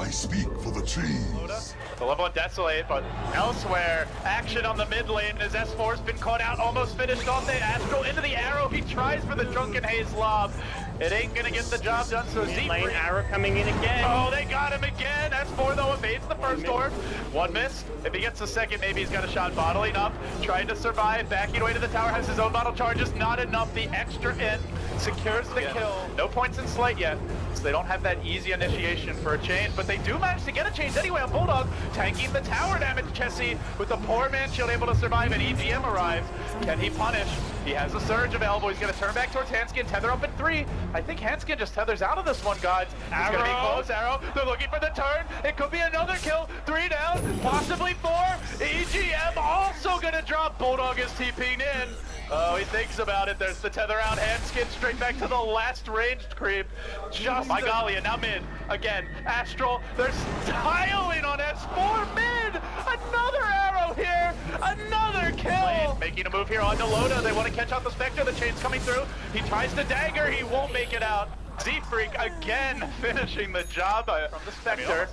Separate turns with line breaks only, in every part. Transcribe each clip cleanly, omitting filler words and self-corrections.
I speak for the trees.
The level of Desolate, but elsewhere, action on the mid lane as S4's been caught out, almost finished off the Astral into the arrow. He tries for the Drunken Haze lob. It ain't gonna get the job done, so
Mid lane
Z3.
arrow coming in again.
Oh, they got him again. S4 though evades the first orb. One miss. If he gets the second, maybe he's got a shot. Bottling up, trying to survive, backing away to the tower, has his own bottle charges. Not enough. The extra in secures the kill. No points in Slight yet, so they don't have that easy initiation for a change, but they do manage to get a change anyway on Bulldog, tanking the tower damage. Chessie with the poor man shield able to survive, and EGM arrives. Can he punish? He has a surge available. He's going to turn back towards Hanskin, tether up in 3. I think Hanskin just tethers out of this one, gods. It's going to be close, arrow. They're looking for the turn. It could be another kill. 3 down, possibly 4. EGM also going to drop. Bulldog is TPing in. Oh, he thinks about it. There's the tether out. Hanskin straight back to the last ranged creep. Just my golly, and now mid. Again, Astral. They're styling on S4 mid. Another arrow here. Another kill. Making a move here on Loda. They want to catch out the Spectre. The chain's coming through. He tries to dagger. He won't make it out. Z-Freak again finishing the job from the Spectre.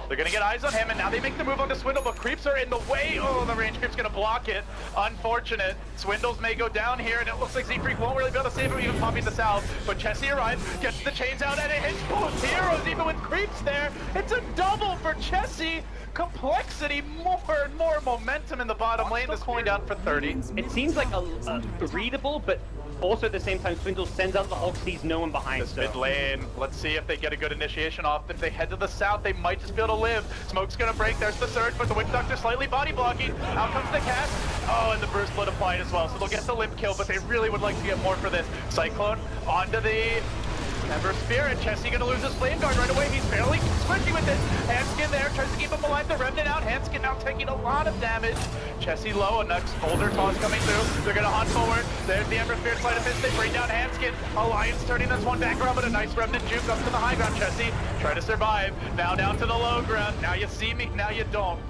They're gonna get eyes on him, and now they make the move on to Swindle, but creeps are in the way. Oh, the range creep's gonna block it. Unfortunate. Swindles may go down here, and it looks like Z-Freak won't really be able to save him, even popping the salve. But Chessie arrives, gets the chains out, and it hits both heroes, even with creeps there. It's a double for Chessie. CompLexity, more and more momentum in the bottom lane. This point down for 30.
It seems like a readable, but also at the same time, Swindle sends out the Hulk, sees no one behind.
This mid lane, let's see if they get a good initiation off. If they head to the south, they might just be able to live. Smoke's gonna break, there's the surge, but the Witch Doctor slightly body blocking. Out comes the cast. Oh, and the Burst Blood applied as well, so they'll get the limp kill, but they really would like to get more for this. Cyclone onto the Ember Spirit. Chessie gonna lose his Flame Guard right away. He's fairly squishy with it. Hanskin there, tries to keep him alive. The Remnant out. Hanskin now taking a lot of damage. Chessie low, a next Boulder Toss coming through. They're gonna hunt forward. There's the Ember Spirit Sleight of Fist. They bring down Hanskin. Alliance turning this one back around, but a nice Remnant juke up to the high ground. Chessie try to survive. Now down to the low ground. Now you see me, now you don't.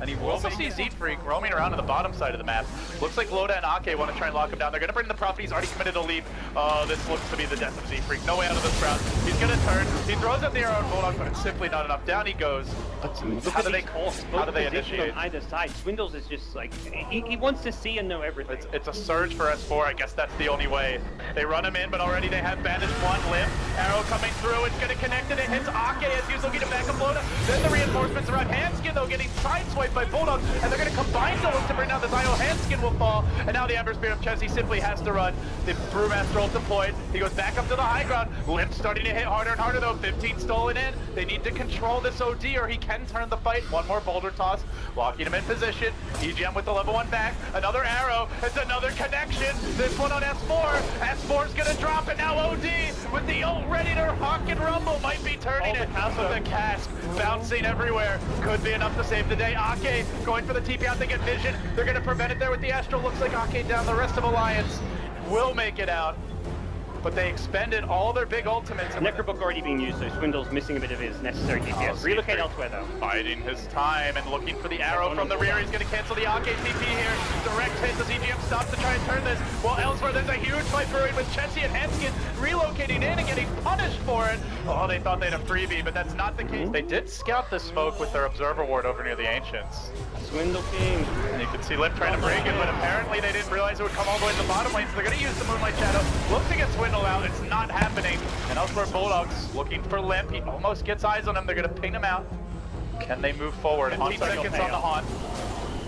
And he will also see Z-Freak roaming around on the bottom side of the map. Looks like Loda and Ake want to try and lock him down. They're going to bring the Prophet. He's already committed a leap. Oh, this looks to be the death of Z-Freak. No way out of this round. He's going to turn. He throws up the arrow on Bulldog, but it's simply not enough. Down he goes. How do they call? How do they initiate?
On either side. Swindles is just like, he wants to see and know everything.
It's a surge for S4. I guess that's the only way. They run him in, but already they have bandaged one limb. Arrow coming through. It's going to connect it. It hits Ake as he's looking to back up Loda. Then the reinforcements around Hanskin, though, getting sideswiped by Bulldog. And they're going to combine those to bring down the Zio. Hanskin will fall, and now the Ember Spirit of Chessie simply has to run. The Brewmaster ult deployed. He goes back up to the high ground. Limp starting to hit harder and harder though. 15 stolen in. They need to control this OD or he can turn the fight. One more Boulder Toss, locking him in position. EGM with the level 1 back. Another arrow. It's another connection. This one on S4. S4's going to drop it now. OD with the ult ready to rock and rumble. Might be turning it. With the cask bouncing everywhere. Could be enough to save the day. Ake going for the TP out. They get vision. They're going to prevent it there with the Astral. Looks like Ake down. The rest of Alliance will make it out. But they expended all their big ultimates.
Necrobook already being used, so Swindle's missing a bit of his necessary DPS. Relocate elsewhere though.
Biding his time and looking for the arrow from the rear. He's going to cancel the Ake TP here. Direct hit. The EGM stops to try and turn this. While elsewhere there's a huge fight brewing with Chessie and Hanskin relocating in and getting punished for it. Oh, they thought they had a freebie, but that's not the case. They did scout the smoke with their Observer Ward over near the Ancients.
Swindle King.
And you can see Lip trying to break it, but apparently they didn't realize it would come all the way to the bottom lane, so they're going to use the Moonlight Shadow. Look to get Swindle out. It's not happening. And elsewhere, Bulldogs looking for Limp. He almost gets eyes on him. They're going to ping him out. Can they move forward? 15 seconds on the haunt.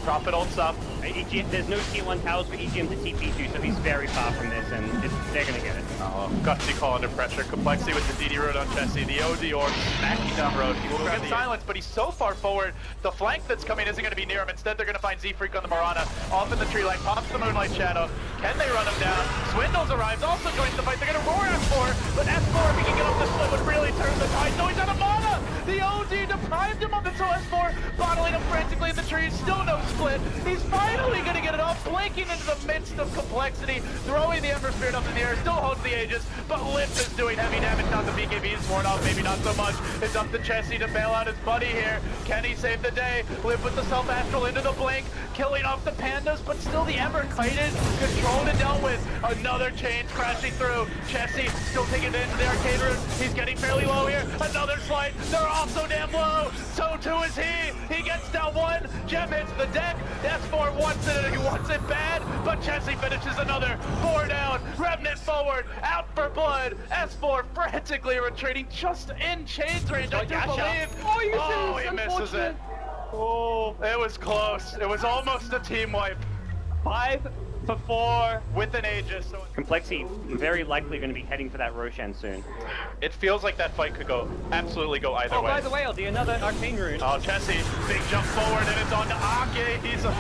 Prophet ults up.
There's no T1 towers for EGM to TP to, so he's very far from this, and they're going to get it.
Oh, Gutsy call under pressure. CompLexity with the DD road on Chessie. The OD orb smacking down road. He will get silence, but he's so far forward. The flank that's coming isn't going to be near him. Instead, they're going to find Z-Freak on the Mirana. Off in the tree line. Pops the Moonlight Shadow. Can they run him down? Swindles arrives. Also joins the fight. They're going to roar S4, but S4, if he can get off the split, would really turn the tide. No, he's out of mana! The OD deprived him of it, so S4 bottling him frantically. in the trees, still no split. He's finally gonna get it off, blinking into the midst of CompLexity, throwing the Ember Spirit up in the air, still holds the Aegis, but Limp is doing heavy damage. Not the BKB is worn off, maybe not so much. It's up to Chessie to bail out his buddy here. Can he save the day? Limp with the self-astral into the blink, killing off the pandas, but still the Ember kited, controlled and dealt with. Another chain crashing through. Chessie still taking advantage of the arcade room. He's getting fairly low here. Another slide. They're also damn low. So too is he. He gets down one. Gem hits the deck. S4 wants it and he wants it bad, but Chessie finishes another. 4 down. Remnant forward. Out for blood. S4 frantically retreating just in chains range. I do believe. Oh, he misses it. Oh, it was close. It was almost a team wipe.
5 for 4
with an Aegis. So
CompLexity very likely going to be heading for that Roshan soon.
it feels like that fight could go absolutely go either way.
By the way, I'll do another arcane rune.
Oh, Chessie, big jump forward, and it's on to Ake. He's just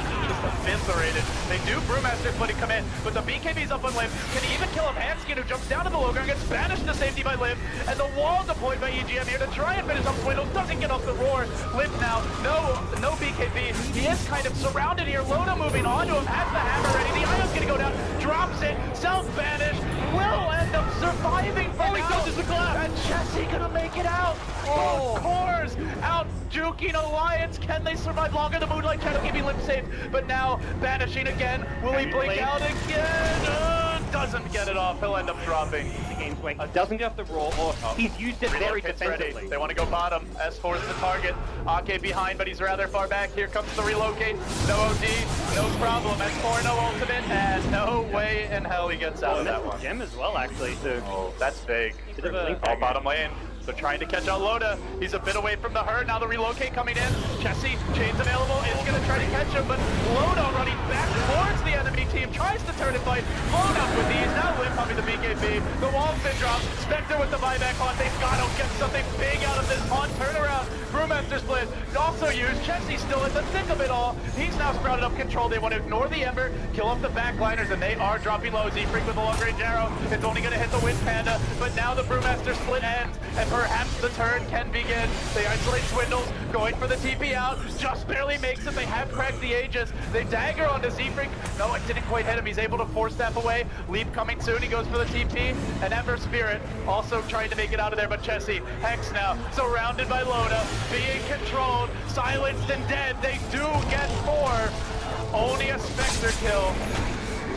eviscerated. They do Brewmaster Footy come in, but the BKB's up on Limp. Can he even kill him? Hanskin, who jumps down to the low ground, gets banished to safety by Limp, and the wall deployed by EGM here to try and finish up Swindles. Doesn't get off the roar. Limp now, no BKB. He is kind of surrounded here. Loda moving on to him, has the hammer ready. The Ion's gonna go down, drops it, self-banish, will end up surviving for now.
Dodges the collapse.
And Chessie gonna make it out. Oh, Cores out juking Alliance. Can they survive longer? The Moonlight Shadow keeping Limp safe, but now banishing again. Will he blink out again? Doesn't get it off. He'll end up dropping.
The game's way. He doesn't get off the roll, or he's used it very
Relocate's
defensively.
ready. They want to go bottom. S4 is the target. Ake behind, but he's rather far back. Here comes the relocate. No OD, no problem. S4 no ultimate, and no way in hell he gets out of that one.
Gem as well, actually. So
Oh, that's big.
bit of a
All bottom lane. They're trying to catch out Loda. He's a bit away from the herd. Now the relocate coming in. Chessie, chains available, is going to try to catch him, but Loda running back towards the enemy team. Tries to turn and fight. Blown up with these. Now Limp having the BKB. The wall's been dropped. Spectre with the buyback on. They've got to get something big out of this on turnaround. Brewmaster split. Also used. Chessie still in the thick of it all. He's now sprouted up control. They want to ignore the Ember, kill off the backliners, and they are dropping low. Z-Freak with a long-range arrow. It's only going to hit the Wind Panda, but now the Brewmaster split ends, and perhaps the turn can begin. They isolate Swindles, going for the TP out. Just barely makes it. They have cracked the Aegis. They dagger onto Z-Freak. No, it didn't quite hit him. He's able to force step away. Leap coming soon. He goes for the TP. And Ember Spirit also trying to make it out of there, but Chessie, Hex now, surrounded by Loda, being controlled, silenced and dead. They do get 4. Only a Spectre kill.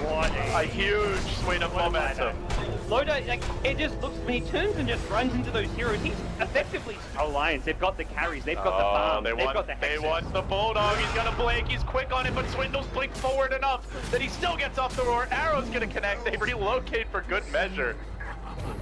What
A huge swing of momentum.
Loda, like, it just looks, when he turns and just runs into those heroes, he's effectively Alliance. They've got the carries, they've got the farm, they've got the hexes.
They want the Bulldog. He's got a blink. He's quick on it, but Swindles blink forward enough that he still gets off the roar. Arrow's gonna connect. They relocate for good measure.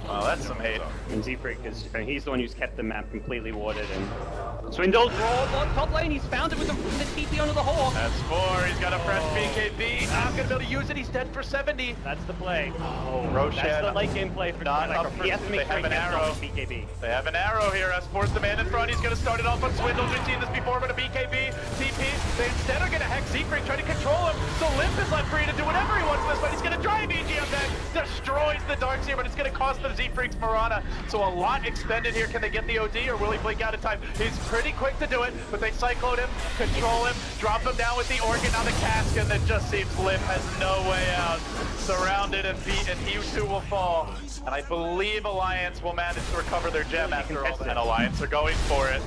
Oh, that's some hate.
And Z-Freak is, he's the one who's kept the map completely watered, and Swindles roll on top lane. He's found it with the TP onto the Hawk.
That's 4. He's got a fresh BKB. Not gonna be able to use it. He's dead for 70.
That's the play.
Oh, Roshan.
That's the late game play for
Not
like,
up for,
he has to make
they
sure
have
he
an
gets
arrow.
off the BKB.
They have an arrow here. S4's the man in front. He's gonna start it off on Swindles. We've seen this before, but a BKB, TP. They instead are gonna hex Z-Freak, try to control him. So Limp is left free to do whatever he wants in this fight. He's gonna drive EGM back, destroys the Darks here, but it's gonna cost them Z-Freak's Piranha. So a lot expended here. Can they get the OD, or will he blink out of time? He's pretty quick to do it, but they cyclone him, control him, drop him down with the organ on the cask, and it just seems Limp has no way out. Surrounded and beat, and he too will fall. And I believe Alliance will manage to recover their gem after all. And Alliance are going for it.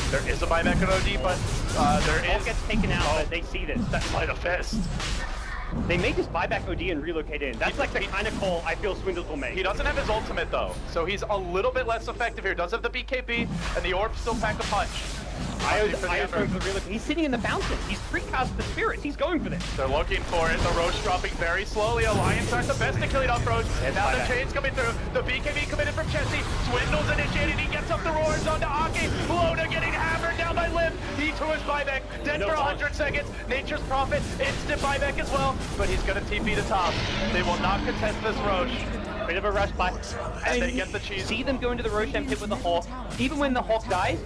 There is a buyback on OD, but there
All
is...
gets taken out, but they see this.
That's Light of Fist.
They may just buy back OD and relocate in. That's like the kind of call I feel Swindles will make.
He doesn't have his ultimate though, so he's a little bit less effective here. Does have the BKB, and the Orb still pack a punch.
Io's going for the relocate. He's sitting in the fountain. He's precast the spirits. He's going for this.
They're looking for it. The Roche dropping very slowly. Alliance aren't the best at killing off Roche. Now the chain's coming through. The BKB committed from Chessie. Swindles initiated. He gets up the roars onto Ake. Loda getting hammered down by Limp. He too is buyback. Dead for 100 seconds. Nature's Prophet. Instant buyback as well. But he's going to TP to top. They will not contest this Roche.
Bit of a rush by.
And they get the cheese.
See them go into the Roshan pit with the Hawk. Even when the Hawk dies,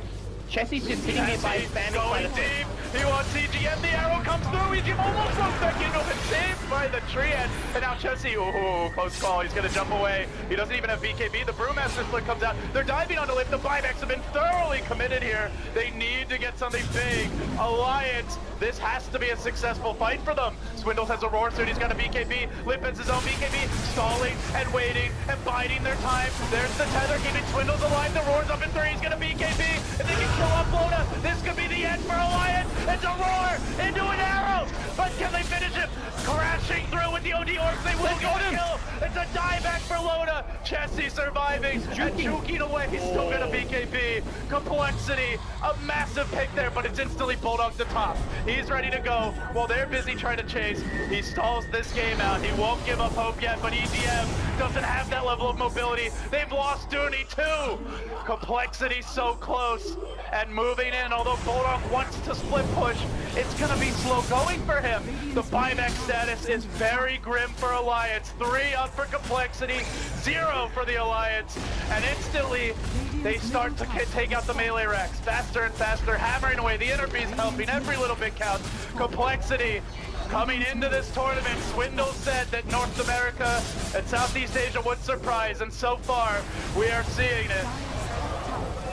Chessie's just sitting here by spamming
going deep. He wants EGM. The arrow comes through. EGM almost goes back into it. Saved by the tree end, and now Chessie, ooh, close call, he's gonna jump away. He doesn't even have BKB, the Brewmaster split comes out. They're diving on the lift, the buybacks have been thoroughly committed here. They need to get something big. Alliance, this has to be a successful fight for them. Swindles has a roar suit, he's got a BKB. Lip has his own BKB, stalling and waiting and biding their time. There's the tether, keeping Swindles alive. The roar's up in 3, he's got a BKB. If they can kill off Lona, this could be the end for Alliance. It's a roar into an arrow, but can they finish him? Crashing through with the OD Orcs, they will get a kill. It's a dieback for Lona. Chessie surviving and juking away. He's still got a BKB. CompLexity, a massive pick there, but it's instantly Bulldog to top. He's ready to go while they're busy trying to chase. He stalls this game out. He won't give up hope yet, but EGM doesn't have that level of mobility. They've lost Dooney too. CompLexity so close and moving in, although Bulldog wants to split push, it's gonna be slow going for him. The buyback status is very grim for Alliance. 3 up for CompLexity, 0 for the Alliance, and instantly they start to take out the melee racks faster and faster, hammering away. The Interbeast helping, every little bit counts. CompLexity coming into this tournament, Swindle said that North America and Southeast Asia would surprise, and so far we are seeing it.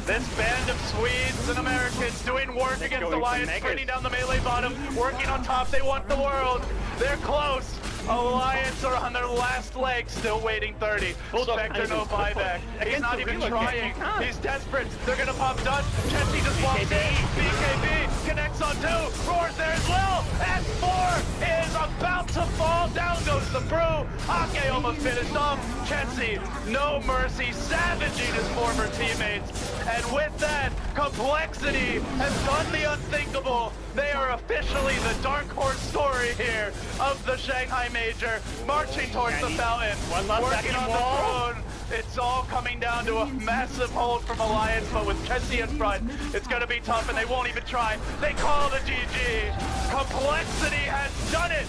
This band of Swedes and Americans doing work against Alliance, bringing down the melee bottom, working on top. They want the world. They're close. Alliance are on their last leg, still waiting 30. Spectre no buyback. He's not even trying. He's desperate. They're gonna pop dust. Chessie just walks in. BKB connects on 2. Roars there as well. S4 is about to fall. Down goes the Brew. Ake almost finished off. Chessie, no mercy, savaging his former teammates. And with that, CompLexity has done the unthinkable. They are officially the dark horse story here of the Shanghai Major, marching towards the fountain, working on the throne. It's all coming down to a massive hold from Alliance, but with Chessie in front, it's going to be tough, and they won't even try. They call the GG. CompLexity has done it.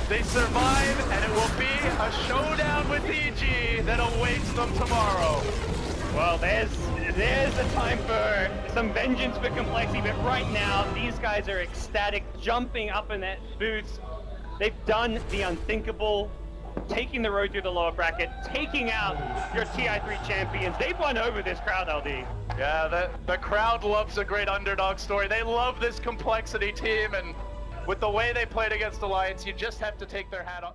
They survive, and it will be a showdown with EG that awaits them tomorrow.
Well, there's the time for some vengeance for CompLexity, but right now, these guys are ecstatic, jumping up in their boots. They've done the unthinkable, taking the road through the lower bracket, taking out your TI3 champions. They've won over this crowd, LD.
Yeah, the crowd loves a great underdog story. They love this CompLexity team, and with the way they played against Alliance, you just have to take their hat off.